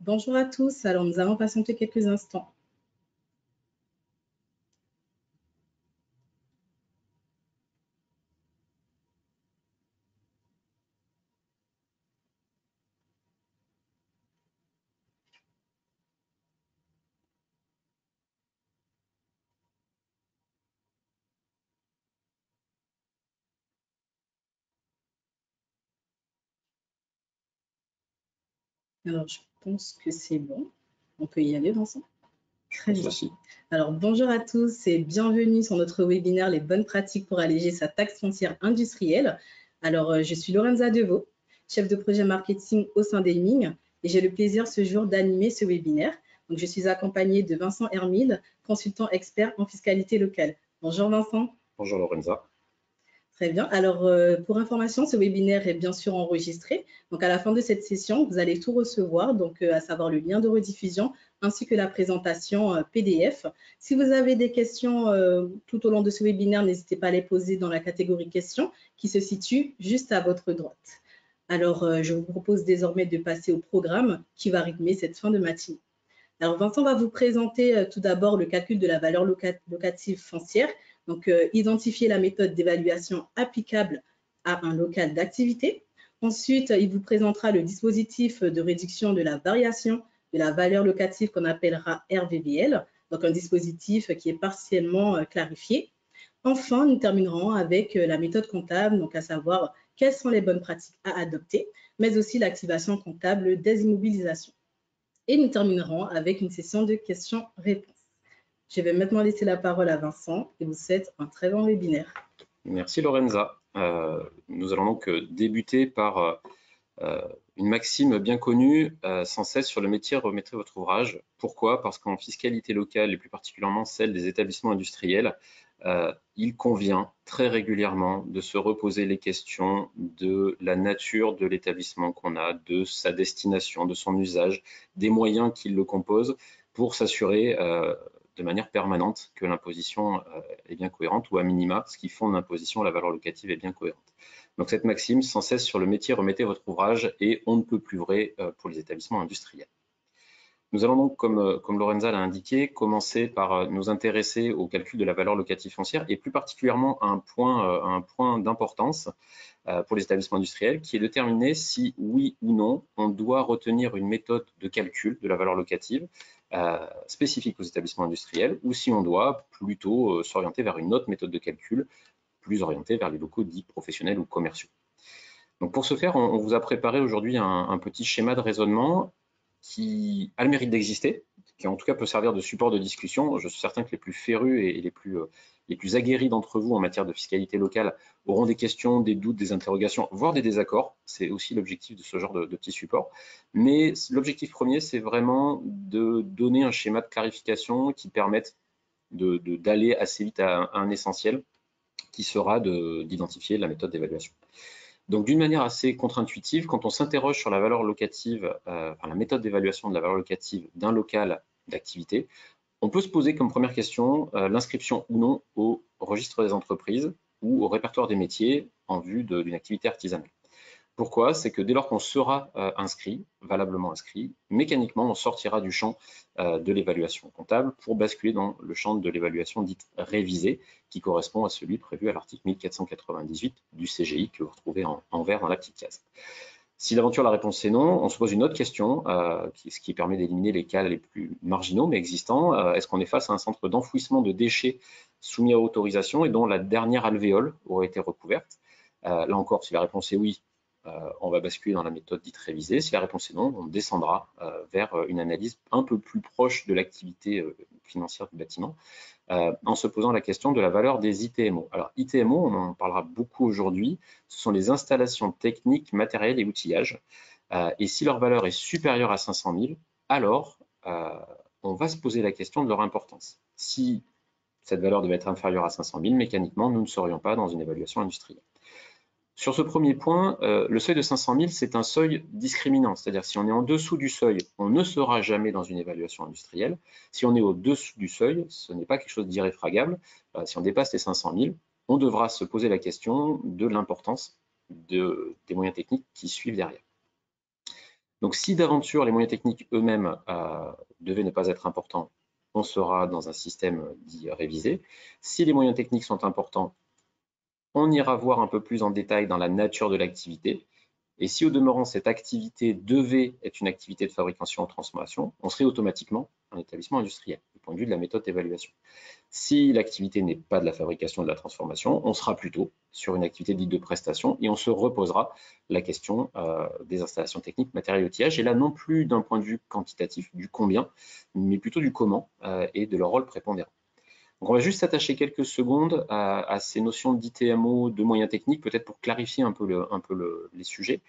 Bonjour à tous, alors nous allons patienter quelques instants. Alors je pense que c'est bon, on peut y aller Vincent? Très bien. Alors bonjour à tous et bienvenue sur notre webinaire Les bonnes pratiques pour alléger sa taxe foncière industrielle. Alors je suis Lorenza Deveau, chef de projet marketing au sein d'Aiming et j'ai le plaisir ce jour d'animer ce webinaire. Donc je suis accompagnée de Vincent Hermide, consultant expert en fiscalité locale. Bonjour Vincent. Bonjour Lorenza. Très bien. Alors, pour information, ce webinaire est bien sûr enregistré. Donc, à la fin de cette session, vous allez tout recevoir, donc à savoir le lien de rediffusion ainsi que la présentation PDF. Si vous avez des questions tout au long de ce webinaire, n'hésitez pas à les poser dans la catégorie questions qui se situe juste à votre droite. Alors, je vous propose désormais de passer au programme qui va rythmer cette fin de matinée. Alors, Vincent va vous présenter tout d'abord le calcul de la valeur locative foncière. Donc, identifier la méthode d'évaluation applicable à un local d'activité. Ensuite, il vous présentera le dispositif de réduction de la variation de la valeur locative qu'on appellera RVVL, donc un dispositif qui est partiellement clarifié. Enfin, nous terminerons avec la méthode comptable, donc à savoir quelles sont les bonnes pratiques à adopter, mais aussi l'activation comptable des immobilisations. Et nous terminerons avec une session de questions-réponses. Je vais maintenant laisser la parole à Vincent et vous souhaite un très bon webinaire. Merci Lorenza. Nous allons donc débuter par une maxime bien connue, sans cesse sur le métier remettrez votre ouvrage. Pourquoi? Parce qu'en fiscalité locale, et plus particulièrement celle des établissements industriels, il convient très régulièrement de se reposer les questions de la nature de l'établissement qu'on a, de sa destination, de son usage, des moyens qui le composent pour s'assurer de manière permanente que l'imposition est bien cohérente ou à minima, ce qui fonde l'imposition à la valeur locative est bien cohérente. Donc cette maxime, sans cesse sur le métier, remettez votre ouvrage et on ne peut plus vrai pour les établissements industriels. Nous allons donc, comme Lorenza l'a indiqué, commencer par nous intéresser au calcul de la valeur locative foncière et plus particulièrement à un point d'importance pour les établissements industriels qui est de déterminer si oui ou non on doit retenir une méthode de calcul de la valeur locative spécifique aux établissements industriels ou si on doit plutôt s'orienter vers une autre méthode de calcul plus orientée vers les locaux dits professionnels ou commerciaux. Donc pour ce faire, on vous a préparé aujourd'hui un petit schéma de raisonnement qui a le mérite d'exister, qui en tout cas peut servir de support de discussion. Je suis certain que les plus férus et les plus aguerris d'entre vous en matière de fiscalité locale auront des questions, des doutes, des interrogations, voire des désaccords. C'est aussi l'objectif de ce genre de petit support. Mais l'objectif premier, c'est vraiment de donner un schéma de clarification qui permette d'aller assez vite à un essentiel qui sera d'identifier la méthode d'évaluation. Donc, d'une manière assez contre-intuitive, quand on s'interroge sur la valeur locative, la méthode d'évaluation de la valeur locative d'un local d'activité, on peut se poser comme première question l'inscription ou non au registre des entreprises ou au répertoire des métiers en vue d'une activité artisanale. Pourquoi? C'est que dès lors qu'on sera inscrit, valablement inscrit, mécaniquement, on sortira du champ de l'évaluation comptable pour basculer dans le champ de l'évaluation dite révisée, qui correspond à celui prévu à l'article 1498 du CGI que vous retrouvez en vert dans la petite case. Si d'aventure la réponse est non, on se pose une autre question, ce qui permet d'éliminer les cas les plus marginaux mais existants. Est-ce qu'on est face à un centre d'enfouissement de déchets soumis à autorisation et dont la dernière alvéole aurait été recouverte? Là encore, si la réponse est oui, on va basculer dans la méthode dite révisée. Si la réponse est non, on descendra vers une analyse un peu plus proche de l'activité financière du bâtiment en se posant la question de la valeur des ITMO. Alors, ITMO, on en parlera beaucoup aujourd'hui, ce sont les installations techniques, matérielles et outillages. Et si leur valeur est supérieure à 500 000, alors on va se poser la question de leur importance. Si cette valeur devait être inférieure à 500 000, mécaniquement, nous ne serions pas dans une évaluation industrielle. Sur ce premier point, le seuil de 500 000, c'est un seuil discriminant, c'est-à-dire si on est en dessous du seuil, on ne sera jamais dans une évaluation industrielle. Si on est au-dessous du seuil, ce n'est pas quelque chose d'irréfragable. Si on dépasse les 500 000, on devra se poser la question de l'importance des moyens techniques qui suivent derrière. Donc, si d'aventure les moyens techniques eux-mêmes devaient ne pas être importants, on sera dans un système dit révisé. Si les moyens techniques sont importants, on ira voir un peu plus en détail dans la nature de l'activité. Et si au demeurant, cette activité devait être une activité de fabrication ou transformation, on serait automatiquement un établissement industriel, du point de vue de la méthode d'évaluation. Si l'activité n'est pas de la fabrication ou de la transformation, on sera plutôt sur une activité dite de prestation et on se reposera la question des installations techniques, matériel et outillage. Et là, non plus d'un point de vue quantitatif, du combien, mais plutôt du comment et de leur rôle prépondérant. Donc, on va juste s'attacher quelques secondes à ces notions d'ITMO, de moyens techniques, peut-être pour clarifier un peu les sujets.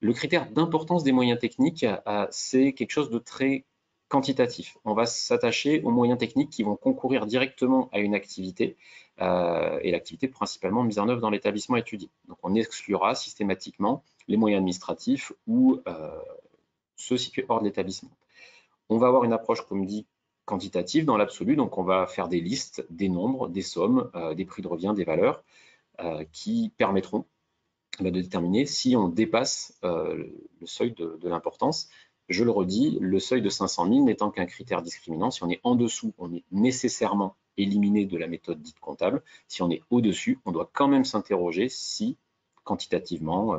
Le critère d'importance des moyens techniques, c'est quelque chose de très quantitatif. On va s'attacher aux moyens techniques qui vont concourir directement à une activité et l'activité principalement mise en œuvre dans l'établissement étudié. Donc, on exclura systématiquement les moyens administratifs ou ceux situés hors de l'établissement. On va avoir une approche, comme dit, quantitative dans l'absolu. Donc, on va faire des listes, des nombres, des sommes, des prix de revient, des valeurs qui permettront de déterminer si on dépasse le seuil de l'importance. Je le redis, le seuil de 500 000 n'étant qu'un critère discriminant. Si on est en dessous, on est nécessairement éliminé de la méthode dite comptable. Si on est au-dessus, on doit quand même s'interroger si, quantitativement,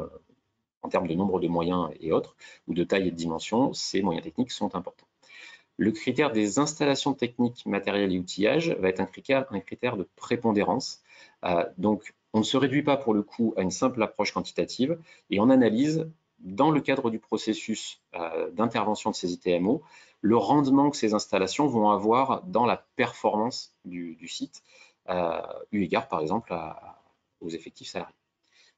en termes de nombre de moyens et autres, ou de taille et de dimension, ces moyens techniques sont importants. Le critère des installations techniques, matériel et outillage va être un critère de prépondérance. Donc, on ne se réduit pas pour le coup à une simple approche quantitative et on analyse, dans le cadre du processus d'intervention de ces ITMO, le rendement que ces installations vont avoir dans la performance du site, eu égard par exemple aux effectifs salariés.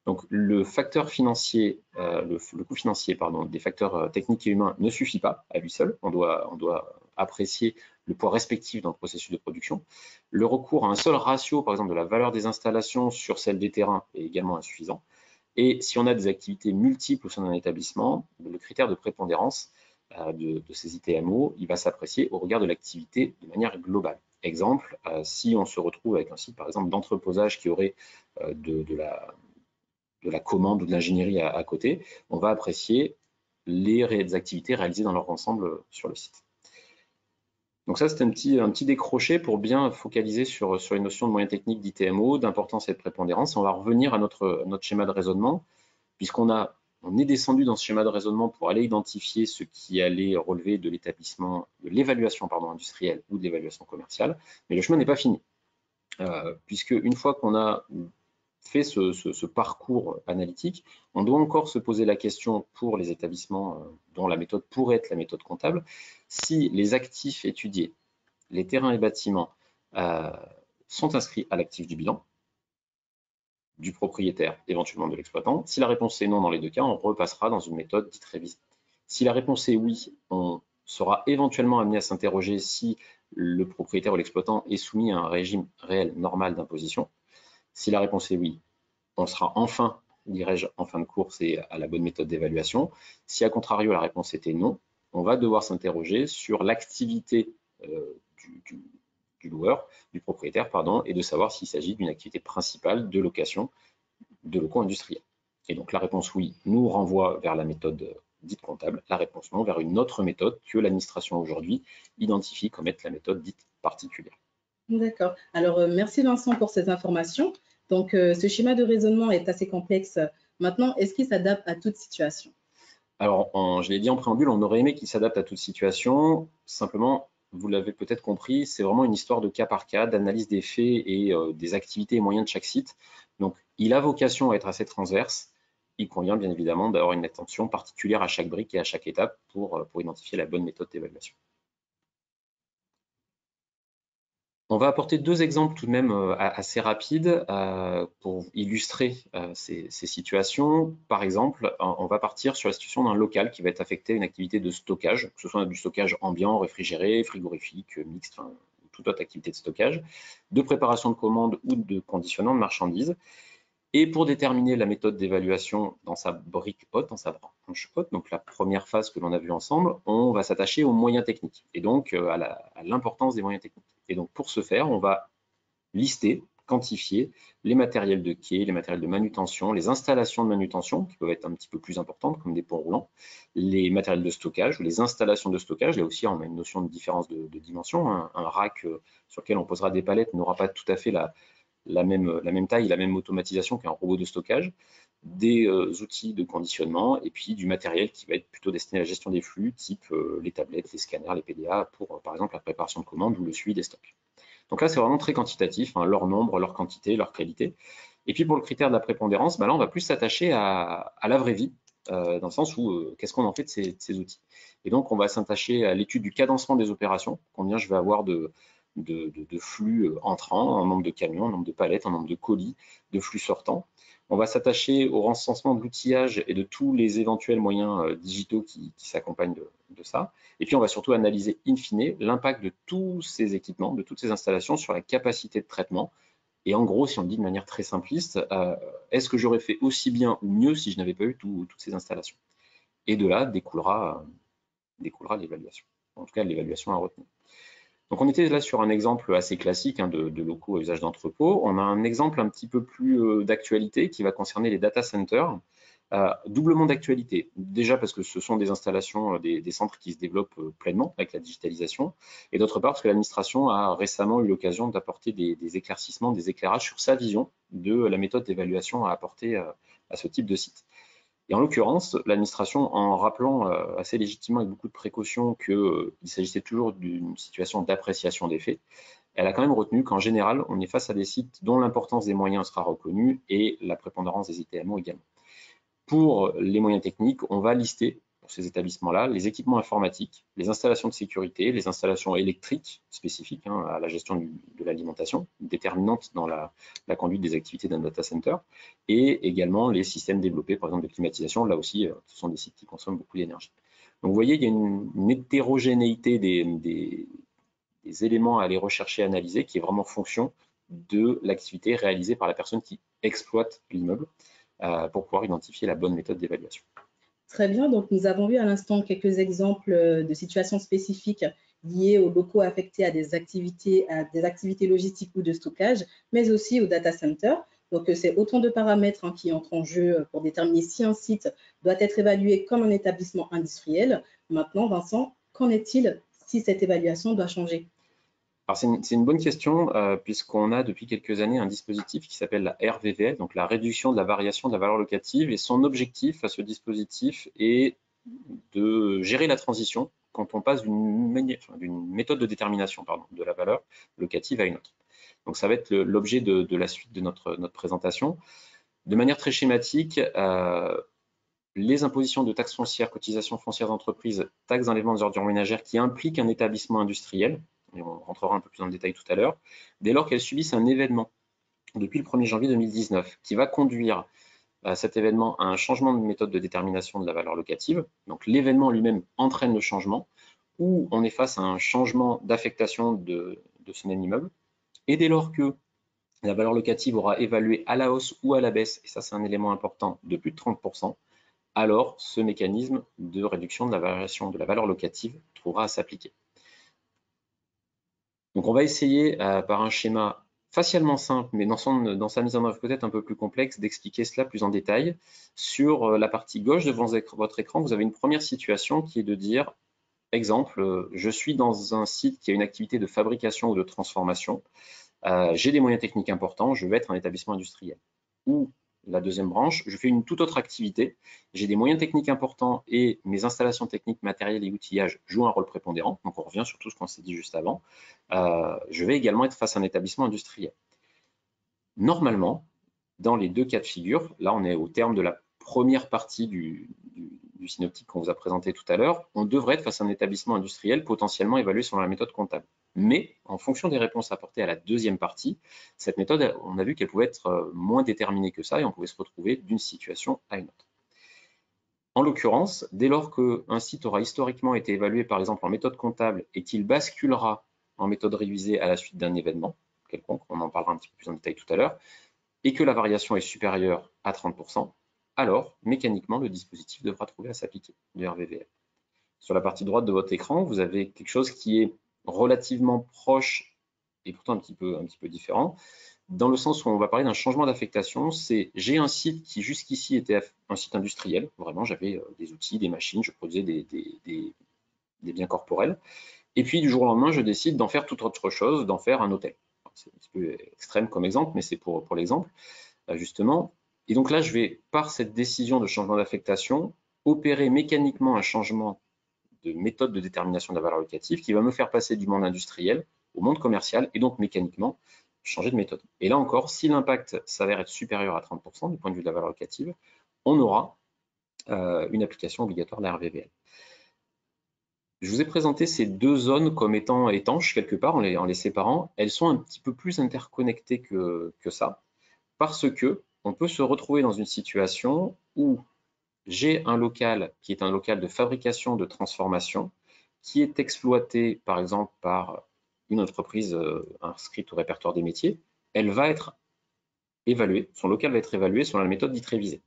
Donc, le facteur financier, le coût financier des facteurs techniques et humains ne suffit pas à lui seul. On doit apprécier le poids respectif dans le processus de production. Le recours à un seul ratio, par exemple, de la valeur des installations sur celle des terrains est également insuffisant. Et si on a des activités multiples au sein d'un établissement, le critère de prépondérance de ces ITMO, il va s'apprécier au regard de l'activité de manière globale. Exemple, si on se retrouve avec un site, par exemple, d'entreposage qui aurait de la commande ou de l'ingénierie à côté, on va apprécier les activités réalisées dans leur ensemble sur le site. Donc ça, c'est un petit décroché pour bien focaliser sur les notions de moyens techniques d'ITMO, d'importance et de prépondérance. On va revenir à notre schéma de raisonnement, puisqu'on est descendu dans ce schéma de raisonnement pour aller identifier ce qui allait relever de l'évaluation industrielle ou de l'évaluation commerciale, mais le chemin n'est pas fini. Puisque une fois qu'on a fait ce parcours analytique, on doit encore se poser la question pour les établissements dont la méthode pourrait être la méthode comptable, si les actifs étudiés, les terrains et bâtiments, sont inscrits à l'actif du bilan, du propriétaire, éventuellement de l'exploitant. Si la réponse est non dans les deux cas, on repassera dans une méthode dite révisée. Si la réponse est oui, on sera éventuellement amené à s'interroger si le propriétaire ou l'exploitant est soumis à un régime réel normal d'imposition. Si la réponse est oui, on sera enfin, dirais-je, en fin de course et à la bonne méthode d'évaluation. Si à contrario la réponse était non, on va devoir s'interroger sur l'activité du loueur, du propriétaire, et de savoir s'il s'agit d'une activité principale de location de locaux industriels. Et donc la réponse oui nous renvoie vers la méthode dite comptable, la réponse non vers une autre méthode que l'administration aujourd'hui identifie comme être la méthode dite particulière. D'accord. Alors, merci Vincent pour ces informations. Donc, ce schéma de raisonnement est assez complexe. Maintenant, est-ce qu'il s'adapte à toute situation? Alors, je l'ai dit en préambule, on aurait aimé qu'il s'adapte à toute situation. Simplement, vous l'avez peut-être compris, c'est vraiment une histoire de cas par cas, d'analyse des faits et des activités et moyens de chaque site. Donc, il a vocation à être assez transverse. Il convient bien évidemment d'avoir une attention particulière à chaque brique et à chaque étape pour identifier la bonne méthode d'évaluation. On va apporter deux exemples tout de même assez rapides pour illustrer ces situations. Par exemple, on va partir sur la situation d'un local qui va être affecté à une activité de stockage, que ce soit du stockage ambiant, réfrigéré, frigorifique, mixte, toute autre activité de stockage, de préparation de commandes ou de conditionnement de marchandises. Et pour déterminer la méthode d'évaluation dans sa brique haute, dans sa branche haute, donc la première phase que l'on a vue ensemble, on va s'attacher aux moyens techniques et donc à l'importance des moyens techniques. Et donc pour ce faire, on va lister quantifier les matériels de quai, les matériels de manutention, les installations de manutention qui peuvent être un petit peu plus importantes comme des ponts roulants, les matériels de stockage ou les installations de stockage. Là aussi, on a une notion de différence de dimension. Un rack sur lequel on posera des palettes n'aura pas tout à fait la même taille, la même automatisation qu'un robot de stockage, des outils de conditionnement et puis du matériel qui va être plutôt destiné à la gestion des flux, type les tablettes, les scanners, les PDA, pour par exemple la préparation de commandes ou le suivi des stocks. Donc là, c'est vraiment très quantitatif, hein, leur nombre, leur quantité, leur qualité. Et puis pour le critère de la prépondérance, là, on va plus s'attacher à la vraie vie, dans le sens où qu'est-ce qu'on en fait de ces outils. Et donc, on va s'attacher à l'étude du cadencement des opérations, combien je vais avoir de flux entrants, en nombre de camions, en nombre de palettes, en nombre de colis, de flux sortants. On va s'attacher au recensement de l'outillage et de tous les éventuels moyens digitaux qui s'accompagnent de ça. Et puis, on va surtout analyser in fine l'impact de tous ces équipements, de toutes ces installations sur la capacité de traitement. Et en gros, si on le dit de manière très simpliste, est-ce que j'aurais fait aussi bien ou mieux si je n'avais pas eu toutes ces installations? Et de là découlera l'évaluation, en tout cas l'évaluation à retenir. Donc on était là sur un exemple assez classique hein, de locaux à usage d'entrepôt. On a un exemple un petit peu plus d'actualité qui va concerner les data centers. Doublement d'actualité, déjà parce que ce sont des installations, des centres qui se développent pleinement avec la digitalisation, et d'autre part parce que l'administration a récemment eu l'occasion d'apporter des éclaircissements, des éclairages sur sa vision de la méthode d'évaluation à apporter à ce type de site. Et en l'occurrence, l'administration, en rappelant assez légitimement avec beaucoup de précautions qu'il s'agissait toujours d'une situation d'appréciation des faits, elle a quand même retenu qu'en général, on est face à des sites dont l'importance des moyens sera reconnue et la prépondérance des ITMO également. Pour les moyens techniques, on va lister pour ces établissements-là les équipements informatiques, les installations de sécurité, les installations électriques spécifiques hein, à la gestion de l'alimentation, déterminantes dans la conduite des activités d'un data center, et également les systèmes développés, par exemple de climatisation. Là aussi, ce sont des sites qui consomment beaucoup d'énergie. Donc vous voyez, il y a une hétérogénéité des éléments à aller rechercher, analyser, qui est vraiment fonction de l'activité réalisée par la personne qui exploite l'immeuble pour pouvoir identifier la bonne méthode d'évaluation. Très bien, donc nous avons vu à l'instant quelques exemples de situations spécifiques liées aux locaux affectés à des activités logistiques ou de stockage, mais aussi au data center. Donc c'est autant de paramètres hein, qui entrent en jeu pour déterminer si un site doit être évalué comme un établissement industriel. Maintenant, Vincent, qu'en est-il si cette évaluation doit changer? Alors c'est une bonne question puisqu'on a depuis quelques années un dispositif qui s'appelle la RVVL, donc la réduction de la variation de la valeur locative, et son objectif à ce dispositif est de gérer la transition quand on passe d'une méthode de détermination de la valeur locative à une autre. Donc ça va être l'objet de la suite de notre présentation. De manière très schématique, les impositions de taxes foncières, cotisations foncières d'entreprise, taxes d'enlèvement des ordures ménagères qui impliquent un établissement industriel, et on rentrera un peu plus dans le détail tout à l'heure, dès lors qu'elles subissent un événement depuis le 1er janvier 2019 qui va conduire cet événement à un changement de méthode de détermination de la valeur locative. Donc l'événement lui-même entraîne le changement, ou on est face à un changement d'affectation de ce même immeuble. Et dès lors que la valeur locative aura évalué à la hausse ou à la baisse, et ça c'est un élément important, de plus de 30%, alors ce mécanisme de réduction de la variation de la valeur locative trouvera à s'appliquer. Donc on va essayer par un schéma facialement simple, mais dans sa mise en œuvre peut-être un peu plus complexe, d'expliquer cela plus en détail. Sur la partie gauche de votre écran, vous avez une première situation qui est de dire, exemple, je suis dans un site qui a une activité de fabrication ou de transformation, j'ai des moyens techniques importants, je vais être un établissement industriel. Ou la deuxième branche, je fais une toute autre activité, j'ai des moyens techniques importants et mes installations techniques, matériels et outillages jouent un rôle prépondérant, donc on revient sur tout ce qu'on s'est dit juste avant, je vais également être face à un établissement industriel. Normalement, dans les deux cas de figure, là on est au terme de la première partie du synoptique qu'on vous a présenté tout à l'heure, on devrait être face à un établissement industriel potentiellement évalué selon la méthode comptable. Mais en fonction des réponses apportées à la deuxième partie, cette méthode, on a vu qu'elle pouvait être moins déterminée que ça et on pouvait se retrouver d'une situation à une autre. En l'occurrence, dès lors qu'un site aura historiquement été évalué par exemple en méthode comptable et qu'il basculera en méthode révisée à la suite d'un événement quelconque, on en parlera un petit peu plus en détail tout à l'heure, et que la variation est supérieure à 30%, alors mécaniquement le dispositif devra trouver à s'appliquer du RVVL. Sur la partie droite de votre écran, vous avez quelque chose qui est relativement proche et pourtant un petit peu différent. dans le sens où on va parler d'un changement d'affectation. C'est j'ai un site qui jusqu'ici était un site industriel, vraiment j'avais des outils, des machines, je produisais des biens corporels, et puis du jour au lendemain je décide d'en faire toute autre chose, d'en faire un hôtel. C'est un petit peu extrême comme exemple, mais c'est pour l'exemple justement. Et donc là je vais, par cette décision de changement d'affectation, opérer mécaniquement un changement de méthode de détermination de la valeur locative qui va me faire passer du monde industriel au monde commercial et donc mécaniquement changer de méthode. Et là encore, si l'impact s'avère être supérieur à 30% du point de vue de la valeur locative, on aura une application obligatoire de la RVVL. Je vous ai présenté ces deux zones comme étant étanches quelque part en les séparant. Elles sont un petit peu plus interconnectées que ça parce que on peut se retrouver dans une situation où j'ai un local qui est un local de fabrication, de transformation, qui est exploité par exemple par une entreprise inscrite au répertoire des métiers. Elle va être évaluée, son local va être évalué selon la méthode dite révisée.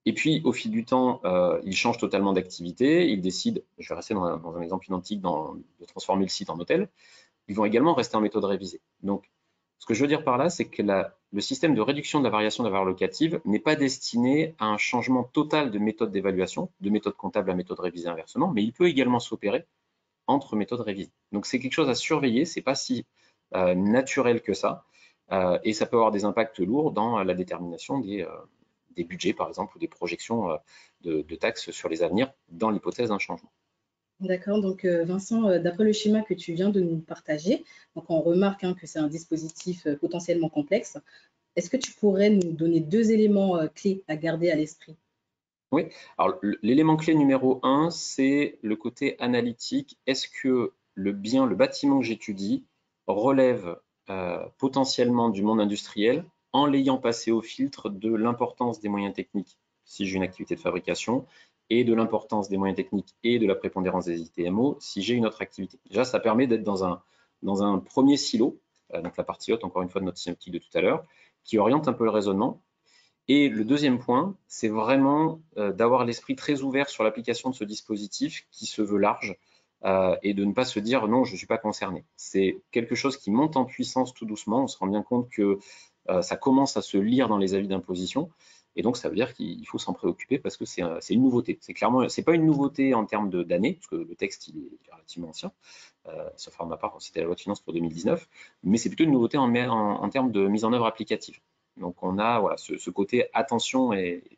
Et puis, au fil du temps, il change totalement d'activité. Il décide, je vais rester dans un exemple identique, de transformer le site en hôtel. Ils vont également rester en méthode révisée. Donc, ce que je veux dire par là, c'est que le système de réduction de la variation de la valeur locative n'est pas destiné à un changement total de méthode d'évaluation, de méthode comptable à méthode révisée inversement, mais il peut également s'opérer entre méthodes révisées. Donc, c'est quelque chose à surveiller. C'est pas si naturel que ça. Et ça peut avoir des impacts lourds dans la détermination des budgets, par exemple, ou des projections de taxes sur les avenirs dans l'hypothèse d'un changement. D'accord, donc Vincent, d'après le schéma que tu viens de nous partager, donc on remarque que c'est un dispositif potentiellement complexe. Est-ce que tu pourrais nous donner deux éléments clés à garder à l'esprit? Oui, alors l'élément clé numéro 1, c'est le côté analytique. Est-ce que le bien, le bâtiment que j'étudie relève potentiellement du monde industriel en l'ayant passé au filtre de l'importance des moyens techniques si j'ai une activité de fabrication et de l'importance des moyens techniques et de la prépondérance des ITMO si j'ai une autre activité. Déjà, ça permet d'être dans un premier silo, donc la partie haute, encore une fois, de notre synoptique de tout à l'heure, qui oriente un peu le raisonnement. Et le deuxième point, c'est vraiment d'avoir l'esprit très ouvert sur l'application de ce dispositif qui se veut large et de ne pas se dire non, je ne suis pas concerné. C'est quelque chose qui monte en puissance tout doucement. On se rend bien compte que ça commence à se lire dans les avis d'imposition. Et donc, ça veut dire qu'il faut s'en préoccuper parce que c'est une nouveauté. C'est clairement, c'est pas une nouveauté en termes d'années, parce que le texte il est relativement ancien, sauf à ma part, c'était la loi de finances pour 2019, mais c'est plutôt une nouveauté en termes de mise en œuvre applicative. Donc on a voilà, ce côté attention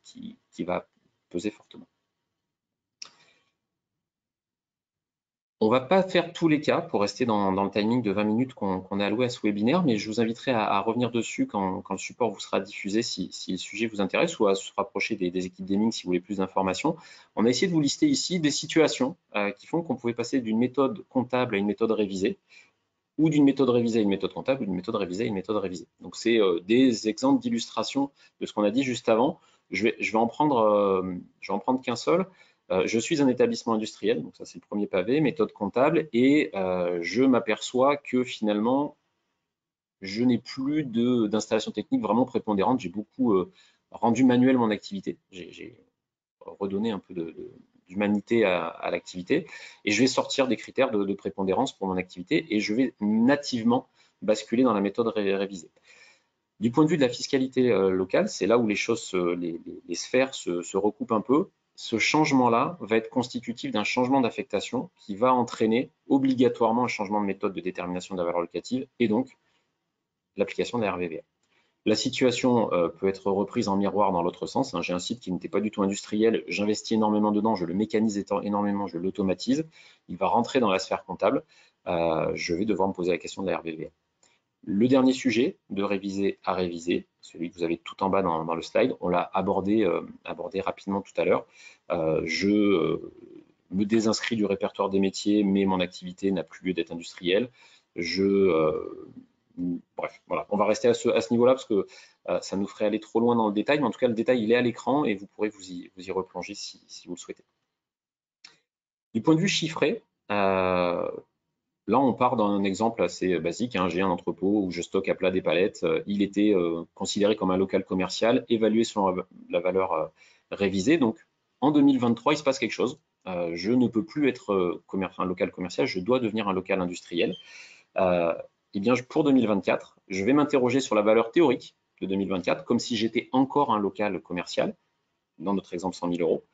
qui va peser fortement. On ne va pas faire tous les cas pour rester dans le timing de 20 minutes qu'on a alloué à ce webinaire, mais je vous inviterai à revenir dessus quand le support vous sera diffusé si le sujet vous intéresse ou à se rapprocher des équipes d'Eming si vous voulez plus d'informations. On a essayé de vous lister ici des situations qui font qu'on pouvait passer d'une méthode comptable à une méthode révisée ou d'une méthode révisée à une méthode comptable, ou d'une méthode révisée à une méthode révisée. Donc, c'est des exemples d'illustration de ce qu'on a dit juste avant. Je vais en prendre qu'un seul. Je suis un établissement industriel, donc ça c'est le premier pavé, méthode comptable, et je m'aperçois que finalement, je n'ai plus d'installation technique vraiment prépondérante. J'ai beaucoup rendu manuel mon activité. J'ai redonné un peu d'humanité à l'activité et je vais sortir des critères de prépondérance pour mon activité et je vais nativement basculer dans la méthode révisée. Du point de vue de la fiscalité locale, c'est là où les choses, les sphères se recoupent un peu. Ce changement-là va être constitutif d'un changement d'affectation qui va entraîner obligatoirement un changement de méthode de détermination de la valeur locative et donc l'application de la RVVA. La situation peut être reprise en miroir dans l'autre sens. J'ai un site qui n'était pas du tout industriel, j'investis énormément dedans, je le mécanise énormément, je l'automatise. Il va rentrer dans la sphère comptable. Je vais devoir me poser la question de la RVVA. Le dernier sujet, de réviser à réviser, celui que vous avez tout en bas dans le slide, on l'a abordé rapidement tout à l'heure. Je me désinscris du répertoire des métiers, mais mon activité n'a plus lieu d'être industrielle. Bref, voilà, on va rester à ce niveau-là parce que ça nous ferait aller trop loin dans le détail, mais en tout cas, le détail, il est à l'écran et vous pourrez vous y replonger si vous le souhaitez. Du point de vue chiffré, là, on part d'un exemple assez basique. J'ai un entrepôt où je stocke à plat des palettes. Il était considéré comme un local commercial, évalué selon la valeur révisée. Donc, en 2023, il se passe quelque chose. Je ne peux plus être un local commercial, je dois devenir un local industriel. eh bien, pour 2024, je vais m'interroger sur la valeur théorique de 2024, comme si j'étais encore un local commercial, dans notre exemple 100 000 euros.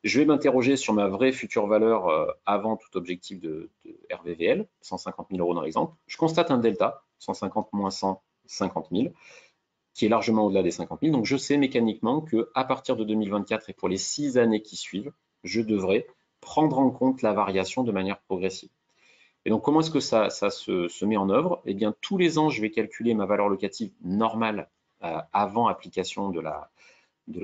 Je vais m'interroger sur ma vraie future valeur avant tout objectif de RVVL, 150 000 euros dans l'exemple. Je constate un delta, 150 moins 100, 50 000, qui est largement au-delà des 50 000. Donc, je sais mécaniquement qu'à partir de 2024 et pour les 6 années qui suivent, je devrais prendre en compte la variation de manière progressive. Et donc, comment est-ce que ça se met en œuvre? Eh bien, tous les ans, je vais calculer ma valeur locative normale avant application de la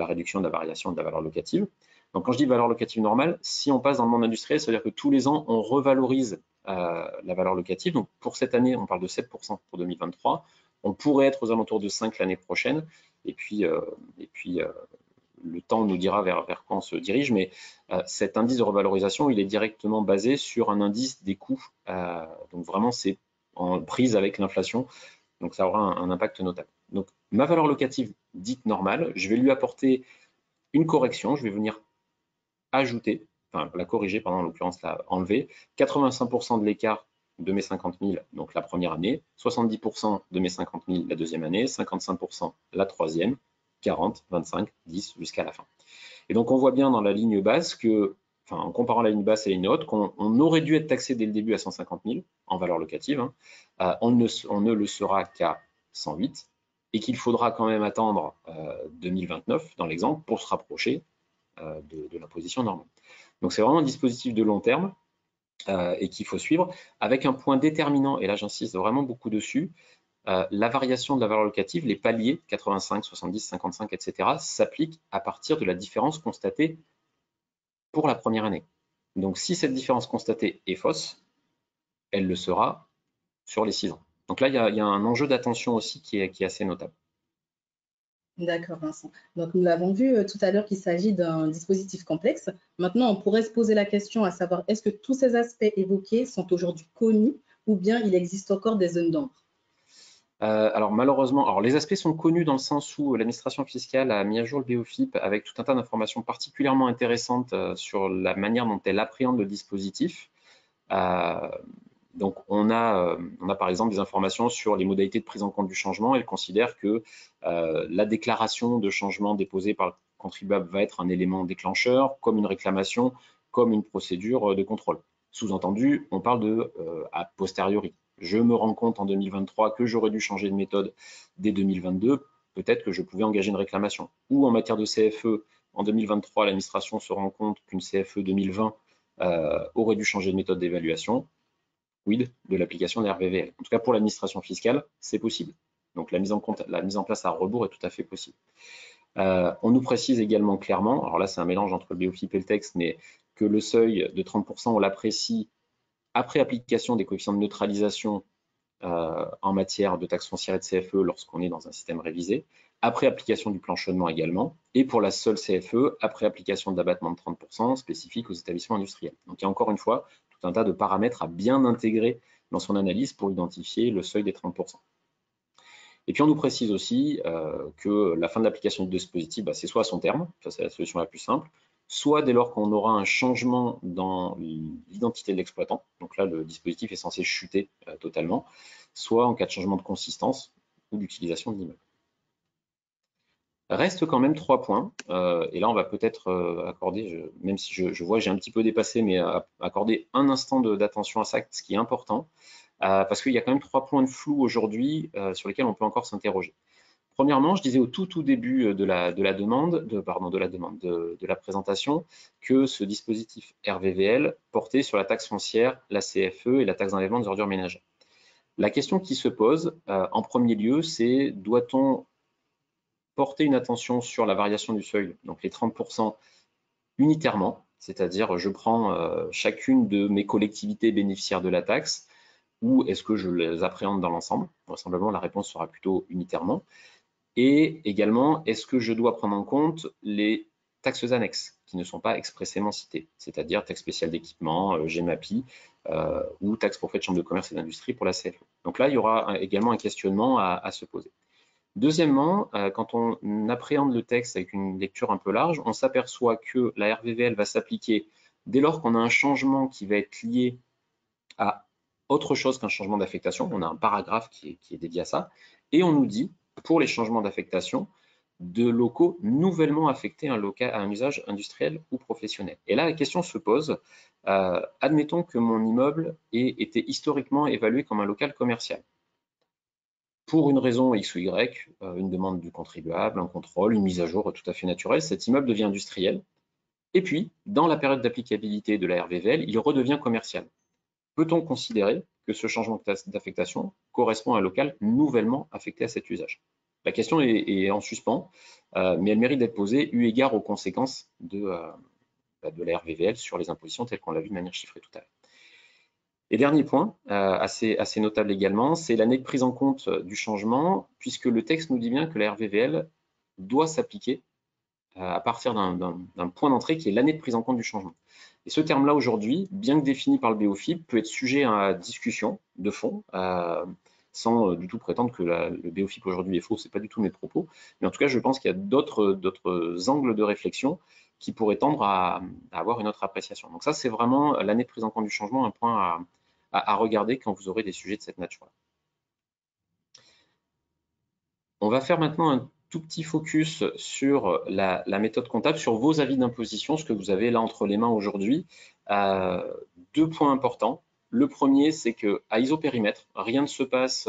réduction de la variation de la valeur locative. Donc, quand je dis valeur locative normale, si on passe dans le monde industriel, ça veut dire que tous les ans, on revalorise la valeur locative. Donc, pour cette année, on parle de 7% pour 2023. On pourrait être aux alentours de 5 l'année prochaine. Et puis le temps nous dira vers quoi on se dirige. Mais cet indice de revalorisation, il est directement basé sur un indice des coûts. Donc, vraiment, c'est en prise avec l'inflation. Donc, ça aura un impact notable. Donc, ma valeur locative dite normale, je vais lui apporter une correction. Je vais venir ajouter, enfin la corriger, pardon, en l'occurrence la enlever, 85% de l'écart de mes 50 000, donc la première année, 70% de mes 50 000 la deuxième année, 55% la troisième, 40, 25, 10 jusqu'à la fin. Et donc, on voit bien dans la ligne basse que, enfin, en comparant la ligne basse et la ligne haute, qu'on aurait dû être taxé dès le début à 150 000 en valeur locative. Hein. On ne le sera qu'à 108 et qu'il faudra quand même attendre 2029, dans l'exemple, pour se rapprocher de l'imposition normale. Donc, c'est vraiment un dispositif de long terme et qu'il faut suivre avec un point déterminant, et là, j'insiste vraiment beaucoup dessus, la variation de la valeur locative, les paliers 85, 70, 55, etc., s'appliquent à partir de la différence constatée pour la première année. Donc, si cette différence constatée est fausse, elle le sera sur les 6 ans. Donc là, il y a un enjeu d'attention aussi qui est assez notable. D'accord, Vincent. Donc, nous l'avons vu tout à l'heure qu'il s'agit d'un dispositif complexe. Maintenant, on pourrait se poser la question à savoir, est-ce que tous ces aspects évoqués sont aujourd'hui connus ou bien il existe encore des zones d'ombre? Alors malheureusement, les aspects sont connus dans le sens où l'administration fiscale a mis à jour le BOFIP avec tout un tas d'informations particulièrement intéressantes sur la manière dont elle appréhende le dispositif. Donc on a par exemple des informations sur les modalités de prise en compte du changement. Elle considère que la déclaration de changement déposée par le contribuable va être un élément déclencheur, comme une réclamation, comme une procédure de contrôle. Sous-entendu, on parle de a posteriori. Je me rends compte en 2023 que j'aurais dû changer de méthode dès 2022, peut-être que je pouvais engager une réclamation. Ou en matière de CFE, en 2023, l'administration se rend compte qu'une CFE 2020 aurait dû changer de méthode d'évaluation. Quid de l'application des RVVL? En tout cas, pour l'administration fiscale, c'est possible. Donc, la mise en place à rebours est tout à fait possible. On nous précise également clairement, alors là, c'est un mélange entre le BOFIP et le texte, mais que le seuil de 30%, on l'apprécie après application des coefficients de neutralisation en matière de taxe foncière et de CFE lorsqu'on est dans un système révisé, après application du planchonnement également, et pour la seule CFE, après application de l'abattement de 30% spécifique aux établissements industriels. Donc il y a encore une fois tout un tas de paramètres à bien intégrer dans son analyse pour identifier le seuil des 30%. Et puis on nous précise aussi que la fin de l'application du dispositif, c'est soit à son terme, ça c'est la solution la plus simple, soit dès lors qu'on aura un changement dans l'identité de l'exploitant, donc là le dispositif est censé chuter totalement, soit en cas de changement de consistance ou d'utilisation de l'immeuble. Reste quand même 3 points, et là on va peut-être accorder, même si je vois que j'ai un petit peu dépassé, mais accorder un instant d'attention à ça, ce qui est important, parce qu'il y a quand même 3 points de flou aujourd'hui sur lesquels on peut encore s'interroger. Premièrement, je disais au tout début de la présentation que ce dispositif RVVL portait sur la taxe foncière, la CFE et la taxe d'enlèvement des ordures ménagères. La question qui se pose en premier lieu, c'est doit-on porter une attention sur la variation du seuil, donc les 30% unitairement, c'est-à-dire je prends chacune de mes collectivités bénéficiaires de la taxe, ou est-ce que je les appréhende dans l'ensemble? Vraisemblablement, la réponse sera plutôt unitairement. Et également, est-ce que je dois prendre en compte les taxes annexes qui ne sont pas expressément citées, c'est-à-dire taxe spéciale d'équipement, GEMAPI ou taxe pour frais de chambre de commerce et d'industrie pour la CFE. Donc là, il y aura également un questionnement à se poser. Deuxièmement, quand on appréhende le texte avec une lecture un peu large, on s'aperçoit que la RVVL va s'appliquer dès lors qu'on a un changement qui va être lié à autre chose qu'un changement d'affectation. On a un paragraphe qui est dédié à ça. Et on nous dit, pour les changements d'affectation, de locaux nouvellement affectés à un usage industriel ou professionnel. Et là, la question se pose, admettons que mon immeuble ait été historiquement évalué comme un local commercial. Pour une raison X ou Y, une demande du contribuable, un contrôle, une mise à jour tout à fait naturelle, cet immeuble devient industriel. Et puis, dans la période d'applicabilité de la RVVL, il redevient commercial. Peut-on considérer que ce changement d'affectation correspond à un local nouvellement affecté à cet usage? La question est en suspens, mais elle mérite d'être posée eu égard aux conséquences de la RVVL sur les impositions telles qu'on l'a vu de manière chiffrée tout à l'heure. Et dernier point, assez notable également, c'est l'année de prise en compte du changement, puisque le texte nous dit bien que la RVVL doit s'appliquer à partir d'un point d'entrée qui est l'année de prise en compte du changement. Et ce terme-là, aujourd'hui, bien que défini par le BOFIP, peut être sujet à discussion de fond, sans du tout prétendre que le BOFIP aujourd'hui est faux, ce n'est pas du tout mes propos. Mais en tout cas, je pense qu'il y a d'autres angles de réflexion qui pourraient tendre à avoir une autre appréciation. Donc ça, c'est vraiment l'année de prise en compte du changement, un point à regarder quand vous aurez des sujets de cette nature-là. On va faire maintenant un tout petit focus sur la méthode comptable, sur vos avis d'imposition, ce que vous avez là entre les mains aujourd'hui. Deux points importants. Le premier, c'est qu'à isopérimètre, rien ne se passe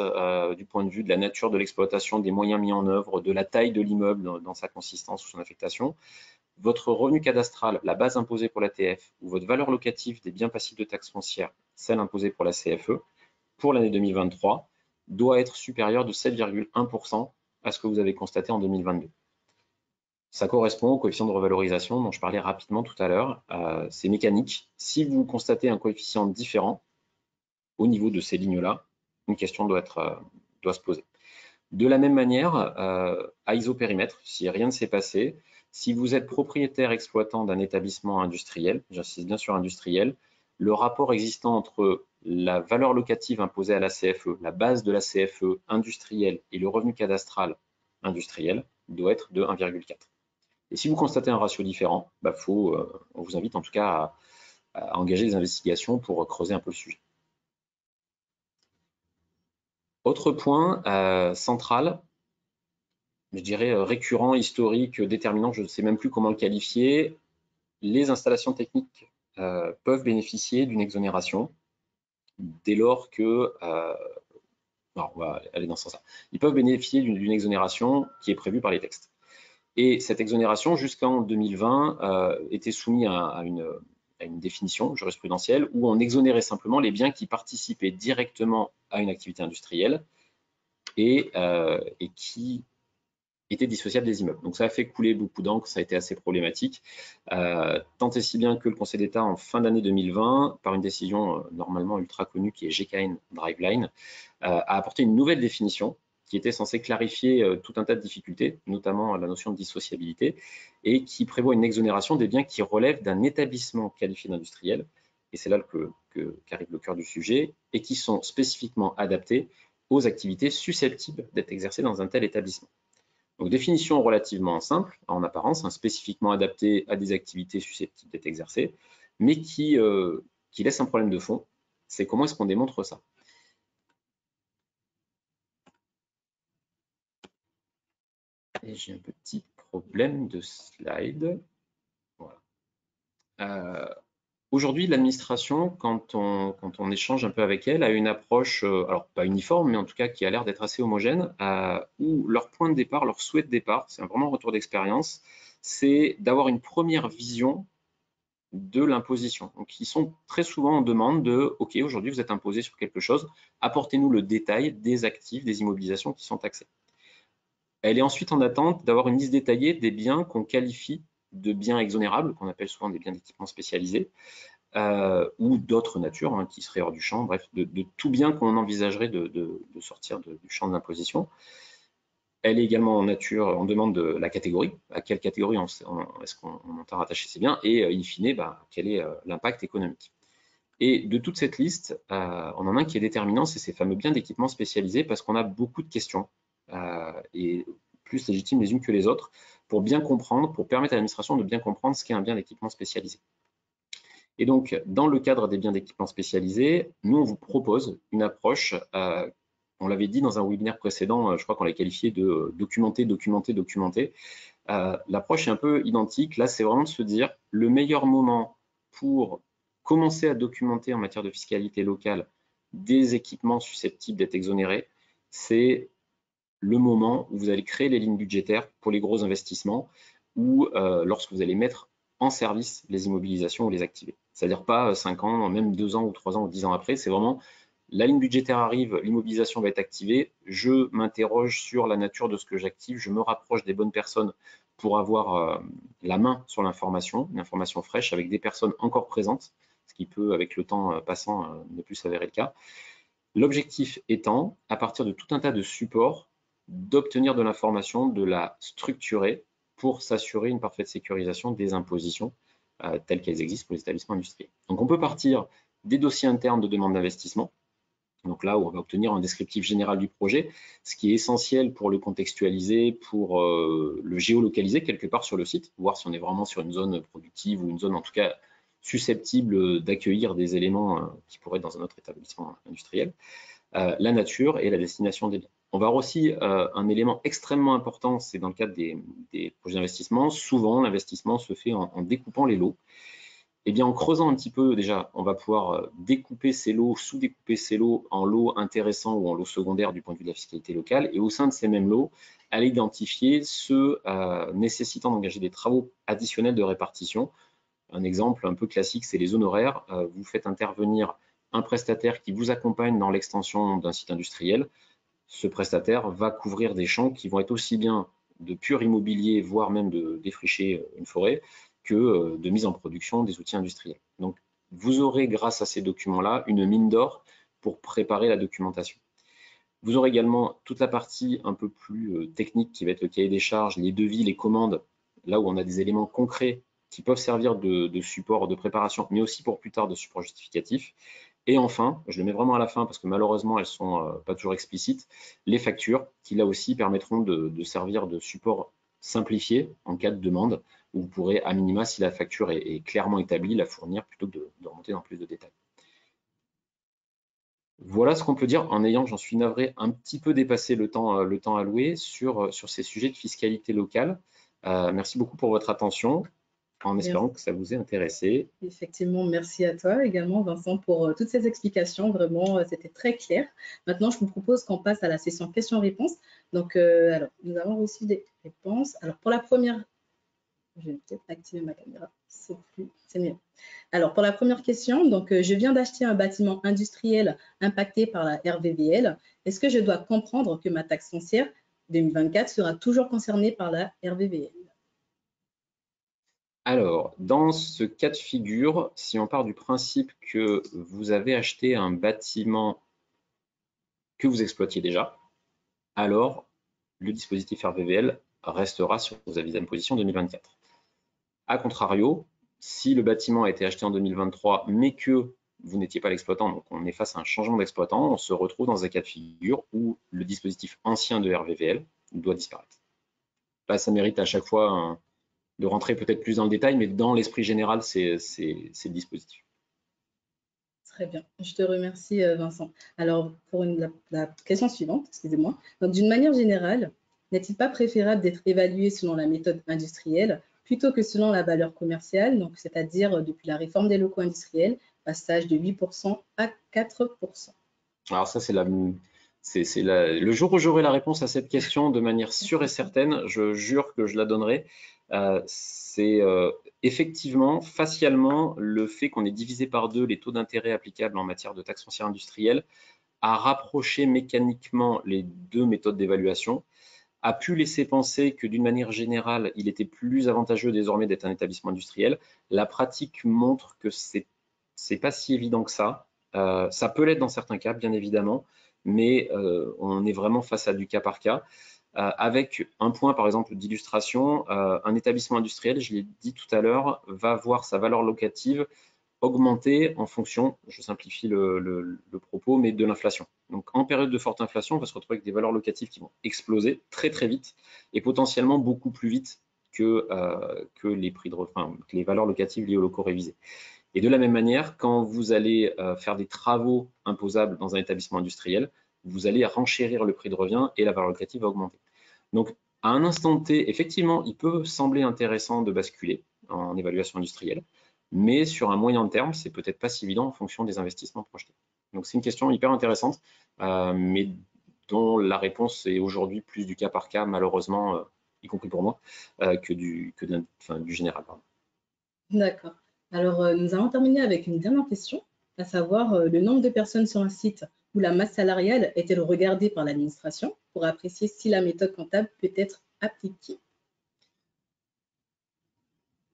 du point de vue de la nature de l'exploitation, des moyens mis en œuvre, de la taille de l'immeuble dans sa consistance ou son affectation. Votre revenu cadastral, la base imposée pour la TF, ou votre valeur locative des biens passifs de taxes foncières, celle imposée pour la CFE, pour l'année 2023, doit être supérieure de 7,1% à ce que vous avez constaté en 2022. Ça correspond au coefficient de revalorisation dont je parlais rapidement tout à l'heure. C'est mécanique. Si vous constatez un coefficient différent au niveau de ces lignes-là, une question doit se poser. De la même manière, à isopérimètre, si rien ne s'est passé, si vous êtes propriétaire exploitant d'un établissement industriel, j'insiste bien sur industriel, le rapport existant entre la valeur locative imposée à la CFE, la base de la CFE industrielle et le revenu cadastral industriel doit être de 1,4. Et si vous constatez un ratio différent, on vous invite en tout cas à engager des investigations pour creuser un peu le sujet. Autre point central, je dirais récurrent, historique, déterminant, je ne sais même plus comment le qualifier, les installations techniques peuvent bénéficier d'une exonération dès lors que, on va aller dans ce sens-là, ils peuvent bénéficier d'une exonération qui est prévue par les textes. Et cette exonération, jusqu'en 2020, était soumise à une définition jurisprudentielle où on exonérait simplement les biens qui participaient directement à une activité industrielle et qui étaient dissociables des immeubles. Donc ça a fait couler beaucoup d'encre, ça a été assez problématique, tant et si bien que le Conseil d'État en fin d'année 2020, par une décision normalement ultra connue qui est GKN Driveline, a apporté une nouvelle définition qui était censée clarifier tout un tas de difficultés, notamment la notion de dissociabilité, et qui prévoit une exonération des biens qui relèvent d'un établissement qualifié d'industriel, et c'est là qu'arrive le cœur du sujet, et qui sont spécifiquement adaptés aux activités susceptibles d'être exercées dans un tel établissement. Donc, définition relativement simple, en apparence, spécifiquement adaptée à des activités susceptibles d'être exercées, mais qui laisse un problème de fond, c'est comment est-ce qu'on démontre ça? Et j'ai un petit problème de slide. Voilà. Aujourd'hui, l'administration, quand on échange un peu avec elle, a une approche, alors pas uniforme, mais en tout cas qui a l'air d'être assez homogène, où leur point de départ, leur souhait de départ, c'est vraiment un retour d'expérience, c'est d'avoir une première vision de l'imposition. Donc, ils sont très souvent en demande de « Ok, aujourd'hui, vous êtes imposé sur quelque chose, apportez-nous le détail des actifs, des immobilisations qui sont taxées. » Elle est ensuite en attente d'avoir une liste détaillée des biens qu'on qualifie de biens exonérables, qu'on appelle souvent des biens d'équipement spécialisés, ou d'autres natures qui seraient hors du champ, bref, de tout bien qu'on envisagerait de sortir du champ de l'imposition. Elle est également en demande de la catégorie, à quelle catégorie est-ce qu'on entend rattacher ces biens, et in fine, quel est l'impact économique. Et de toute cette liste, on en a un qui est déterminant, c'est ces fameux biens d'équipement spécialisés, parce qu'on a beaucoup de questions, et plus légitimes les unes que les autres, pour bien comprendre, pour permettre à l'administration de bien comprendre ce qu'est un bien d'équipement spécialisé. Et donc, dans le cadre des biens d'équipement spécialisés, nous, on vous propose une approche, on l'avait dit dans un webinaire précédent, je crois qu'on l'a qualifié de documenter, documenter, documenter. L'approche est un peu identique. Là, c'est vraiment de se dire le meilleur moment pour commencer à documenter en matière de fiscalité locale des équipements susceptibles d'être exonérés, c'est le moment où vous allez créer les lignes budgétaires pour les gros investissements ou lorsque vous allez mettre en service les immobilisations ou les activer. C'est-à-dire pas 5 ans, même 2 ans ou 3 ans ou 10 ans après, c'est vraiment la ligne budgétaire arrive, l'immobilisation va être activée, je m'interroge sur la nature de ce que j'active, je me rapproche des bonnes personnes pour avoir la main sur l'information, une information fraîche avec des personnes encore présentes, ce qui peut, avec le temps passant, ne plus s'avérer le cas. L'objectif étant, à partir de tout un tas de supports, d'obtenir de l'information, de la structurer pour s'assurer une parfaite sécurisation des impositions telles qu'elles existent pour les établissements industriels. Donc on peut partir des dossiers internes de demande d'investissement, donc là où on va obtenir un descriptif général du projet, ce qui est essentiel pour le contextualiser, pour le géolocaliser quelque part sur le site, voir si on est vraiment sur une zone productive ou une zone en tout cas susceptible d'accueillir des éléments qui pourraient être dans un autre établissement industriel, la nature et la destination des biens. On va avoir aussi un élément extrêmement important, c'est dans le cadre des projets d'investissement, souvent l'investissement se fait en découpant les lots. Eh bien, en creusant un petit peu, déjà, on va pouvoir découper ces lots, sous-découper ces lots en lots intéressants ou en lots secondaires du point de vue de la fiscalité locale. Et au sein de ces mêmes lots, aller identifier ceux nécessitant d'engager des travaux additionnels de répartition. Un exemple un peu classique, c'est les honoraires. Vous faites intervenir un prestataire qui vous accompagne dans l'extension d'un site industriel. Ce prestataire va couvrir des champs qui vont être aussi bien de pur immobilier, voire même de défricher une forêt, que de mise en production des outils industriels. Donc, vous aurez, grâce à ces documents-là, une mine d'or pour préparer la documentation. Vous aurez également toute la partie un peu plus technique qui va être le cahier des charges, les devis, les commandes, là où on a des éléments concrets qui peuvent servir de support de préparation, mais aussi pour plus tard de support justificatif. Et enfin, je le mets vraiment à la fin parce que malheureusement, elles ne sont pas toujours explicites, les factures qui là aussi permettront de servir de support simplifié en cas de demande, où vous pourrez à minima, si la facture est clairement établie, la fournir plutôt que de remonter dans plus de détails. Voilà ce qu'on peut dire en ayant, j'en suis navré, un petit peu dépassé le temps alloué sur ces sujets de fiscalité locale. Merci beaucoup pour votre attention, en espérant que ça vous ait intéressé. Effectivement, merci à toi également, Vincent, pour toutes ces explications. Vraiment, c'était très clair. Maintenant, je vous propose qu'on passe à la session questions-réponses. Donc, alors, nous avons reçu des réponses. Alors, pour la première, je vais peut-être activer ma caméra, c'est mieux. Alors, pour la première question, donc, je viens d'acheter un bâtiment industriel impacté par la RVVL. Est-ce que je dois comprendre que ma taxe foncière 2024 sera toujours concernée par la RVVL? Alors, dans ce cas de figure, si on part du principe que vous avez acheté un bâtiment que vous exploitiez déjà, alors le dispositif RVVL restera sur vos avis d'imposition 2024. A contrario, si le bâtiment a été acheté en 2023, mais que vous n'étiez pas l'exploitant, donc on est face à un changement d'exploitant, on se retrouve dans un cas de figure où le dispositif ancien de RVVL doit disparaître. Là, ça mérite à chaque fois de rentrer peut-être plus dans le détail, mais dans l'esprit général, c'est le dispositif. Très bien, je te remercie Vincent. Alors pour la question suivante, excusez-moi. Donc d'une manière générale, n'est-il pas préférable d'être évalué selon la méthode industrielle plutôt que selon la valeur commerciale, donc c'est-à-dire depuis la réforme des locaux industriels, passage de 8% à 4%? Alors ça, c'est le jour où j'aurai la réponse à cette question de manière sûre et certaine, je jure que je la donnerai. C'est effectivement, facialement, le fait qu'on ait divisé par deux les taux d'intérêt applicables en matière de taxe foncière industrielle a rapproché mécaniquement les deux méthodes d'évaluation, a pu laisser penser que d'une manière générale, il était plus avantageux désormais d'être un établissement industriel. La pratique montre que c'est pas si évident que ça. Ça peut l'être dans certains cas, bien évidemment, mais on est vraiment face à du cas par cas. Avec un point, par exemple, d'illustration, un établissement industriel, je l'ai dit tout à l'heure, va voir sa valeur locative augmenter en fonction, je simplifie le propos, mais de l'inflation. Donc en période de forte inflation, on va se retrouver avec des valeurs locatives qui vont exploser très très vite et potentiellement beaucoup plus vite que les prix les valeurs locatives liées aux locaux révisés. Et de la même manière, quand vous allez faire des travaux imposables dans un établissement industriel, vous allez renchérir le prix de revient et la valeur locative va augmenter. Donc, à un instant T, effectivement, il peut sembler intéressant de basculer en évaluation industrielle, mais sur un moyen terme, c'est peut-être pas si évident en fonction des investissements projetés. Donc, c'est une question hyper intéressante, mais dont la réponse est aujourd'hui plus du cas par cas, malheureusement, y compris pour moi, que du général. Pardon. D'accord. Alors, nous allons terminer avec une dernière question, à savoir le nombre de personnes sur un site où la masse salariale est-elle regardée par l'administration pour apprécier si la méthode comptable peut être appliquée?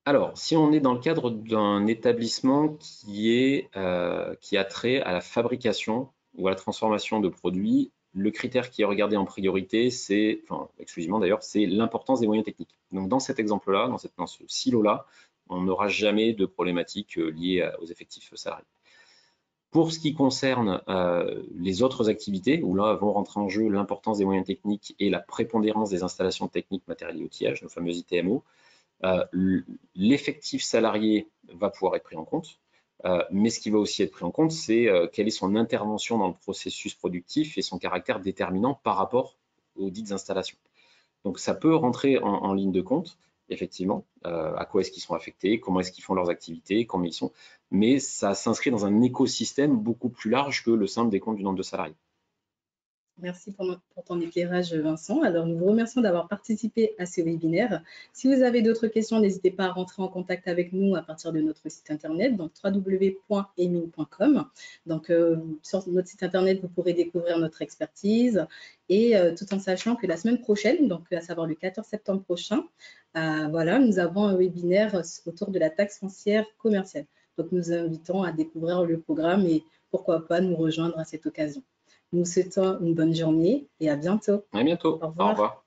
Alors, si on est dans le cadre d'un établissement qui a trait à la fabrication ou à la transformation de produits, le critère qui est regardé en priorité, c'est, enfin exclusivement d'ailleurs, c'est l'importance des moyens techniques. Donc dans cet exemple-là, dans ce silo-là, on n'aura jamais de problématiques liées aux effectifs salariés. Pour ce qui concerne les autres activités, où là vont rentrer en jeu l'importance des moyens techniques et la prépondérance des installations techniques, matériels et outillages, nos fameux ITMO, l'effectif salarié va pouvoir être pris en compte, mais ce qui va aussi être pris en compte, c'est quelle est son intervention dans le processus productif et son caractère déterminant par rapport aux dites installations. Donc ça peut rentrer en ligne de compte, effectivement, à quoi est-ce qu'ils sont affectés, comment est-ce qu'ils font leurs activités, combien ils sont, mais ça s'inscrit dans un écosystème beaucoup plus large que le simple décompte du nombre de salariés. Merci pour ton éclairage, Vincent. Alors, nous vous remercions d'avoir participé à ce webinaire. Si vous avez d'autres questions, n'hésitez pas à rentrer en contact avec nous à partir de notre site internet, donc www.emin.com. Donc, sur notre site internet, vous pourrez découvrir notre expertise et tout en sachant que la semaine prochaine, donc à savoir le 14 septembre prochain, voilà, nous avons un webinaire autour de la taxe foncière commerciale. Donc, nous invitons à découvrir le programme et pourquoi pas nous rejoindre à cette occasion. Nous vous souhaitons une bonne journée et à bientôt. À bientôt. Au revoir. Au revoir.